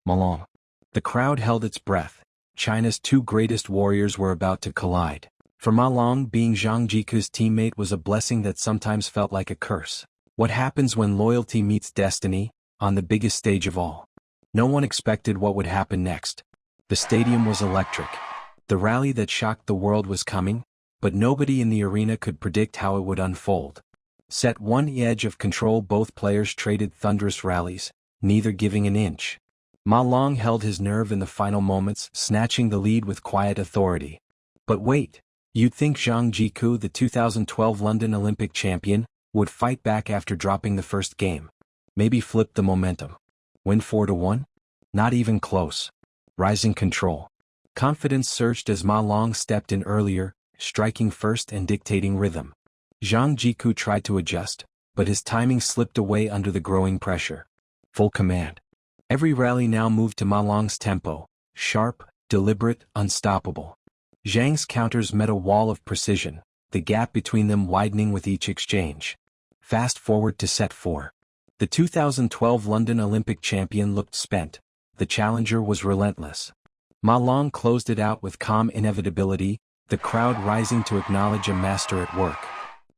Malong. The crowd held its breath. China's two greatest warriors were about to collide. For Ma Long, being Zhang Ji-ke's teammate was a blessing that sometimes felt like a curse. What happens when loyalty meets destiny, on the biggest stage of all? No one expected what would happen next. The stadium was electric. The rally that shocked the world was coming, but nobody in the arena could predict how it would unfold. Set one edge of control, both players traded thunderous rallies, neither giving an inch. Ma Long held his nerve in the final moments, snatching the lead with quiet authority. But wait, you'd think Zhang Ji-ke, the 2012 London Olympic champion, would fight back after dropping the first game. Maybe flip the momentum. Win 4-1? Not even close. Rising control. Confidence surged as Ma Long stepped in earlier, striking first and dictating rhythm. Zhang Ji-ke tried to adjust, but his timing slipped away under the growing pressure. Full command. Every rally now moved to Ma Long's tempo, sharp, deliberate, unstoppable. Zhang's counters met a wall of precision, the gap between them widening with each exchange. Fast forward to set 4. The 2012 London Olympic champion looked spent. The challenger was relentless. Ma Long closed it out with calm inevitability, the crowd rising to acknowledge a master at work.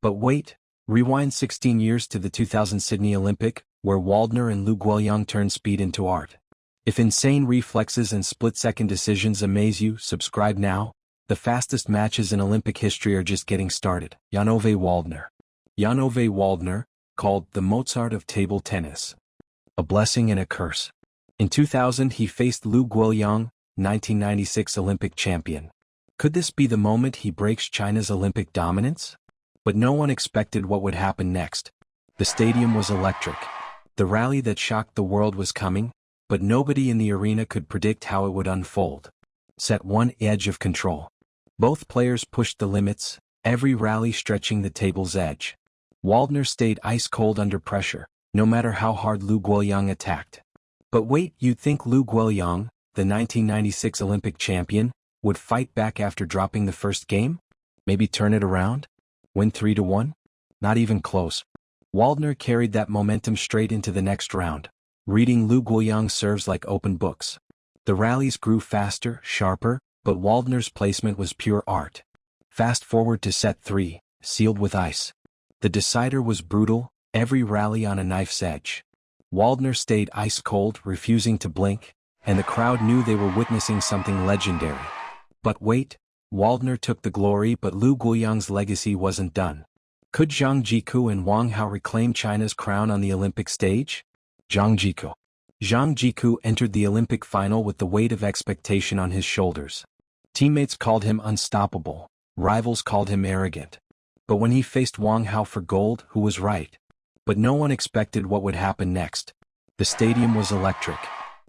But wait, rewind 16 years to the 2000 Sydney Olympic, where Waldner and Guoliang turned speed into art. If insane reflexes and split-second decisions amaze you, subscribe now. The fastest matches in Olympic history are just getting started. Jan-Ove Waldner. Jan-Ove Waldner, called the Mozart of table tennis. A blessing and a curse. In 2000 he faced Guoliang, 1996 Olympic champion. Could this be the moment he breaks China's Olympic dominance? But no one expected what would happen next. The stadium was electric. The rally that shocked the world was coming, but nobody in the arena could predict how it would unfold. Set one edge of control. Both players pushed the limits, every rally stretching the table's edge. Waldner stayed ice-cold under pressure, no matter how hard Guoliang attacked. But wait, you'd think Guoliang, the 1996 Olympic champion, would fight back after dropping the first game? Maybe turn it around? Win 3-1? Not even close. Waldner carried that momentum straight into the next round, reading Guoliang's serves like open books. The rallies grew faster, sharper, but Waldner's placement was pure art. Fast forward to set 3, sealed with ice. The decider was brutal, every rally on a knife's edge. Waldner stayed ice-cold, refusing to blink, and the crowd knew they were witnessing something legendary. But wait, Waldner took the glory, but Guoliang's legacy wasn't done. Could Zhang Ji-ke and Wang Hao reclaim China's crown on the Olympic stage? Zhang Ji-ke. Zhang Ji-ke entered the Olympic final with the weight of expectation on his shoulders. Teammates called him unstoppable, rivals called him arrogant. But when he faced Wang Hao for gold, who was right? But no one expected what would happen next. The stadium was electric.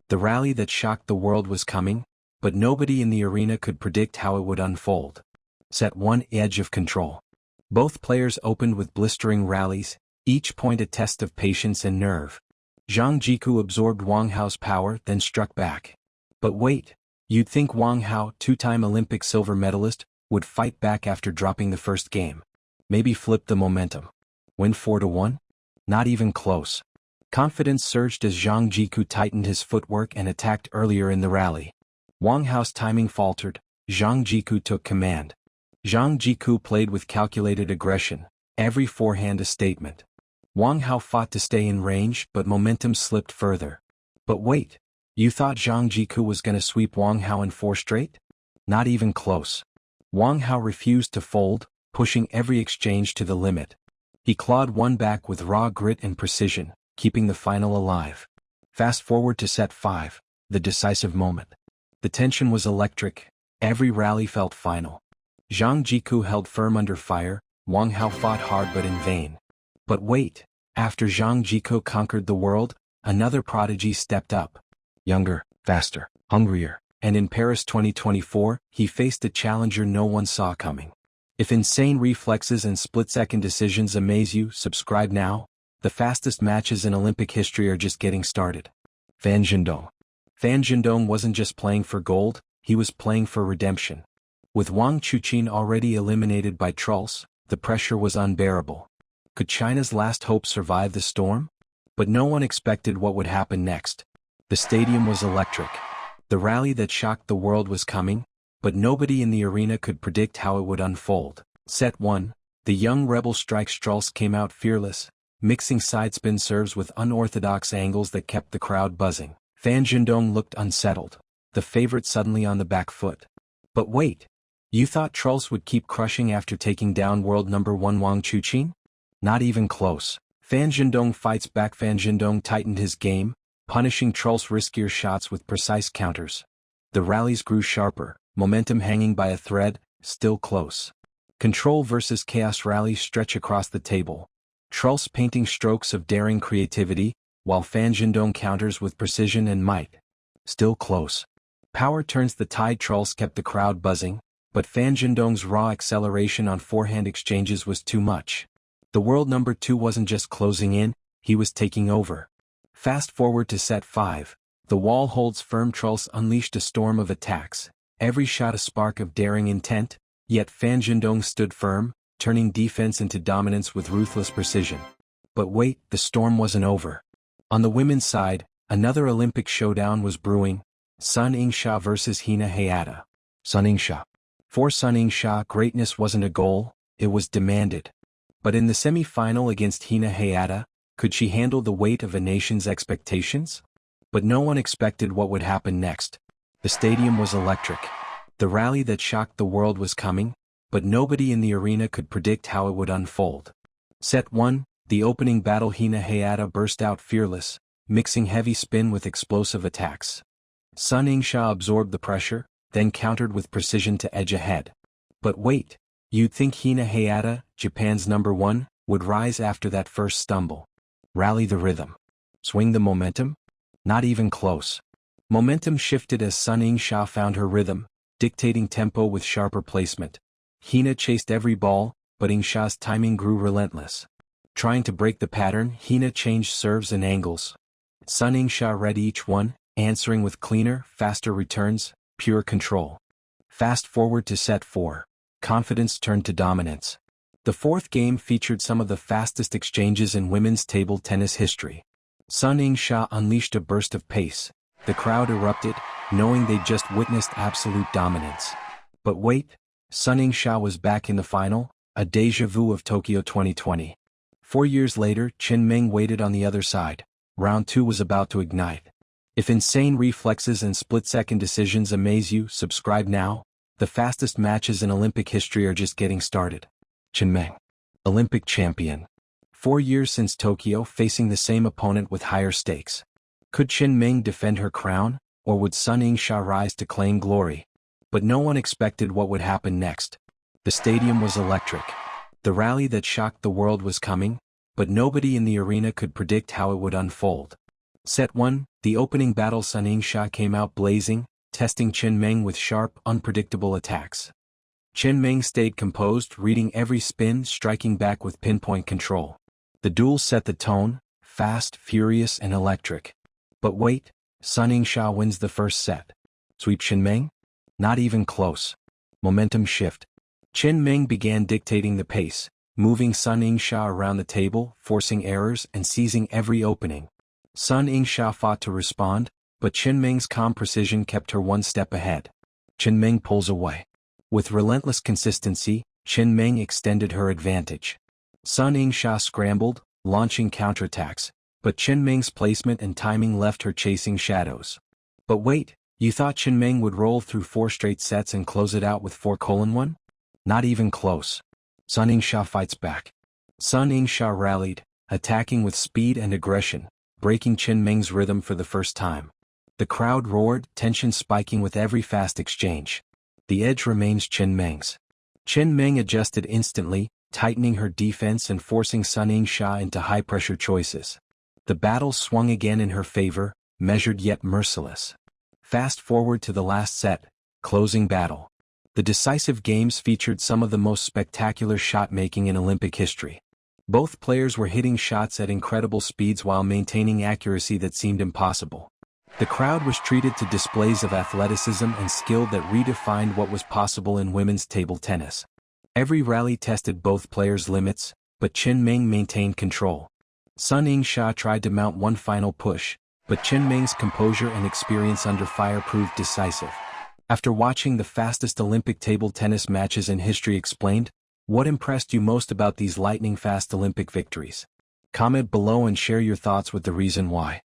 The rally that shocked the world was coming, but nobody in the arena could predict how it would unfold. Set one edge of control. Both players opened with blistering rallies, each point a test of patience and nerve. Zhang Ji-ke absorbed Wang Hao's power, then struck back. But wait, you'd think Wang Hao, two-time Olympic silver medalist, would fight back after dropping the first game. Maybe flip the momentum. Win 4-1? Not even close. Confidence surged as Zhang Ji-ke tightened his footwork and attacked earlier in the rally. Wang Hao's timing faltered, Zhang Ji-ke took command. Zhang Ji-ke played with calculated aggression, every forehand a statement. Wang Hao fought to stay in range, but momentum slipped further. But wait, you thought Zhang Ji-ke was gonna sweep Wang Hao in 4 straight? Not even close. Wang Hao refused to fold, pushing every exchange to the limit. He clawed one back with raw grit and precision, keeping the final alive. Fast forward to set 5, the decisive moment. The tension was electric, every rally felt final. Zhang Ji-ke held firm under fire, Wang Hao fought hard but in vain. But wait, after Zhang Ji-ke conquered the world, another prodigy stepped up. Younger, faster, hungrier, and in Paris 2024, he faced a challenger no one saw coming. If insane reflexes and split-second decisions amaze you, subscribe now. The fastest matches in Olympic history are just getting started. Fan Zhendong. Fan Zhendong wasn't just playing for gold, he was playing for redemption. With Wang Chuqin already eliminated by Trulls, the pressure was unbearable. Could China's last hope survive the storm? But no one expected what would happen next. The stadium was electric. The rally that shocked the world was coming, but nobody in the arena could predict how it would unfold. Set 1, the young rebel strike Strauss came out fearless, mixing side-spin serves with unorthodox angles that kept the crowd buzzing. Fan Zhendong looked unsettled, the favorite suddenly on the back foot. But wait, you thought Strauss would keep crushing after taking down world number 1 Wang Chuqin? Not even close. Fan Zhendong fights back. Fan Zhendong tightened his game, punishing Strauss' riskier shots with precise counters. The rallies grew sharper, momentum hanging by a thread, still close. Control versus chaos rallies stretch across the table. Strauss painting strokes of daring creativity, while Fan Zhendong counters with precision and might. Still close. Power turns the tide. Strauss kept the crowd buzzing, but Fan Zhendong's raw acceleration on forehand exchanges was too much. The world number 2 wasn't just closing in, he was taking over. Fast forward to set 5. The wall holds firm. Strauss unleashed a storm of attacks, every shot a spark of daring intent, yet Fan Zhendong stood firm, turning defense into dominance with ruthless precision. But wait, the storm wasn't over. On the women's side, another Olympic showdown was brewing, Sun Ying-sha versus Hina Hayata. Sun Ying-sha. For Sun Ying-sha, greatness wasn't a goal, it was demanded. But in the semi-final against Hina Hayata, could she handle the weight of a nation's expectations? But no one expected what would happen next. The stadium was electric. The rally that shocked the world was coming, but nobody in the arena could predict how it would unfold. Set 1, the opening battle. Hina Hayata burst out fearless, mixing heavy spin with explosive attacks. Sun Ying-sha absorbed the pressure, then countered with precision to edge ahead. But wait, you'd think Hina Hayata, Japan's number 1, would rise after that first stumble. Rally the rhythm. Swing the momentum? Not even close. Momentum shifted as Sun Ying-sha found her rhythm, dictating tempo with sharper placement. Hina chased every ball, but Ying-sha's timing grew relentless. Trying to break the pattern, Hina changed serves and angles. Sun Ying-sha read each one, answering with cleaner, faster returns, pure control. Fast forward to set 4. Confidence turned to dominance. The fourth game featured some of the fastest exchanges in women's table tennis history. Sun Ying-sha unleashed a burst of pace. The crowd erupted, knowing they'd just witnessed absolute dominance. But wait, Sun Ying-sha was back in the final, a déjà vu of Tokyo 2020. 4 years later, Chen Meng waited on the other side. Round 2 was about to ignite. If insane reflexes and split-second decisions amaze you, subscribe now. The fastest matches in Olympic history are just getting started. Chen Meng, Olympic champion. 4 years since Tokyo, facing the same opponent with higher stakes. Could Chen Meng defend her crown, or would Sun Ying-sha rise to claim glory? But no one expected what would happen next. The stadium was electric. The rally that shocked the world was coming, but nobody in the arena could predict how it would unfold. Set 1, the opening battle. Sun Ying-sha came out blazing, testing Chen Meng with sharp, unpredictable attacks. Chen Meng stayed composed, reading every spin, striking back with pinpoint control. The duel set the tone, fast, furious, and electric. But wait, Sun Ying-sha wins the first set. Sweep Chen Meng? Not even close. Momentum shift. Chen Meng began dictating the pace, moving Sun Ying-sha around the table, forcing errors and seizing every opening. Sun Ying-sha fought to respond, but Chen Meng's calm precision kept her one step ahead. Chen Meng pulls away. With relentless consistency, Chen Meng extended her advantage. Sun Ying-sha scrambled, launching counterattacks, but Chen Meng's placement and timing left her chasing shadows. But wait, you thought Chen Meng would roll through 4 straight sets and close it out with 4:1? Not even close. Sun Ying-sha fights back. Sun Ying-sha rallied, attacking with speed and aggression, breaking Chen Meng's rhythm for the first time. The crowd roared, tension spiking with every fast exchange. The edge remains Chen Meng's. Chen Meng adjusted instantly, tightening her defense and forcing Sun Ying-sha into high-pressure choices. The battle swung again in her favor, measured yet merciless. Fast forward to the last set, closing battle. The decisive games featured some of the most spectacular shot-making in Olympic history. Both players were hitting shots at incredible speeds while maintaining accuracy that seemed impossible. The crowd was treated to displays of athleticism and skill that redefined what was possible in women's table tennis. Every rally tested both players' limits, but Chen Meng maintained control. Sun Ying-sha tried to mount one final push, but Chen Ming's composure and experience under fire proved decisive. After watching the fastest Olympic table tennis matches in history explained, what impressed you most about these lightning-fast Olympic victories? Comment below and share your thoughts with the reason why.